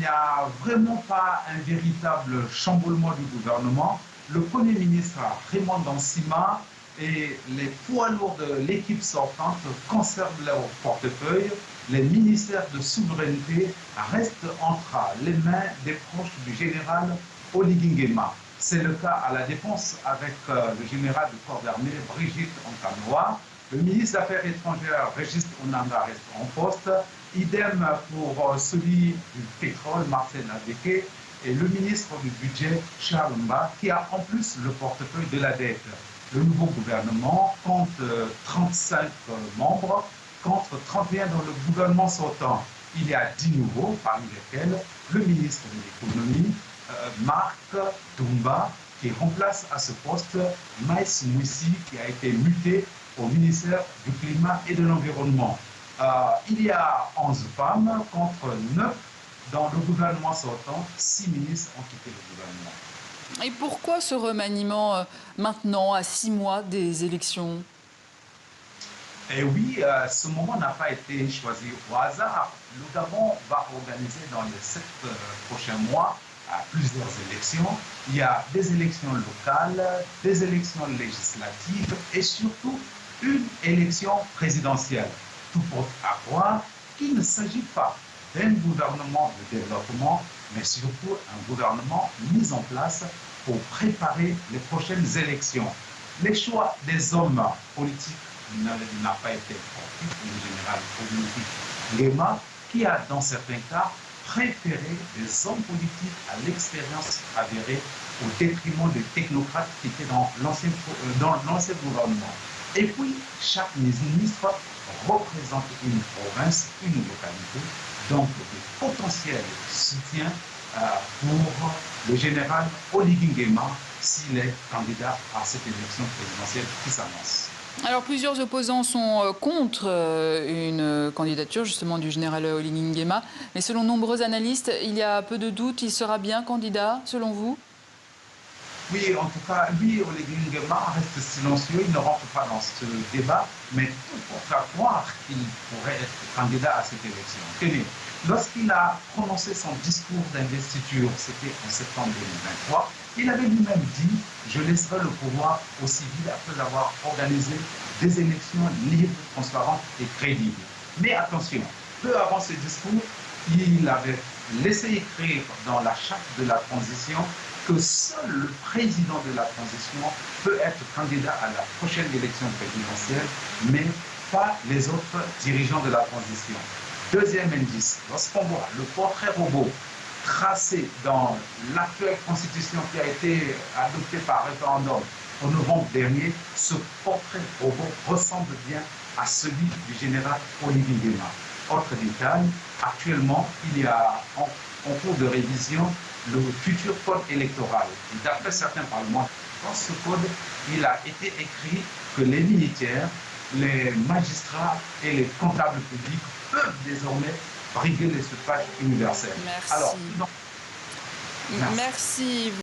n'y a vraiment pas un véritable chamboulement du gouvernement. Le Premier ministre Raymond Dansima et les poids lourds de l'équipe sortante conservent leur portefeuille. Les ministères de souveraineté restent entre les mains des proches du général Oligui Nguema. C'est le cas à la Défense avec le général du corps d'armée Brigitte Onkanoa. Le ministre des Affaires étrangères Régis Onanga reste en poste. Idem pour celui du pétrole Marcel Adeke et le ministre du budget Charles Mba qui a en plus le portefeuille de la dette. Le nouveau gouvernement compte 35 membres contre 31 dans le gouvernement sortant. Il y a 10 nouveaux, parmi lesquels le ministre de l'économie, Marc Toumba, qui remplace à ce poste Maïs Mouissi, qui a été muté au ministère du Climat et de l'Environnement. Il y a 11 femmes contre 9 dans le gouvernement sortant. 6 ministres ont quitté le gouvernement. Et pourquoi ce remaniement maintenant, à 6 mois des élections? Eh oui, ce moment n'a pas été choisi au hasard. Le Gabon va organiser dans les 7 prochains mois plusieurs élections. Il y a des élections locales, des élections législatives et surtout une élection présidentielle. Tout porte à croire qu'il ne s'agit pas d'un gouvernement de développement, mais surtout un gouvernement mis en place pour préparer les prochaines élections. Les choix des hommes politiques n'a pas été porté pour le général Oligui Nguema, qui a dans certains cas préféré des hommes politiques à l'expérience avérée au détriment des technocrates qui étaient dans l'ancien gouvernement. Et puis, chaque ministre représente une province, une localité, donc de potentiel soutien pour le général Oligui Nguema s'il est candidat à cette élection présidentielle qui s'annonce. Alors plusieurs opposants sont contre une candidature justement du général Oligui Nguema, mais selon nombreux analystes, il y a peu de doute, il sera bien candidat selon vous? Oui, en tout cas, lui, Oligui Nguema reste silencieux, il ne rentre pas dans ce débat, mais tout porte à croire qu'il pourrait être candidat à cette élection. Tenez, lorsqu'il a prononcé son discours d'investiture, c'était en septembre 2023, il avait lui-même dit « Je laisserai le pouvoir aux civils après avoir organisé des élections libres, transparentes et crédibles. » Mais attention, peu avant ce discours, il avait laissé écrire dans la charte de la transition que seul le président de la transition peut être candidat à la prochaine élection présidentielle, mais pas les autres dirigeants de la transition. Deuxième indice, lorsqu'on voit le portrait robot tracé dans l'actuelle constitution qui a été adoptée par référendum en novembre dernier, ce portrait robot ressemble bien à celui du général Oligui Nguema. Autre détail, actuellement, il y a en cours de révision le futur code électoral. D'après certains parlements, dans ce code, il a été écrit que les militaires, les magistrats et les comptables publics peuvent désormais briguer les suffrages universels. Merci. Alors, Merci.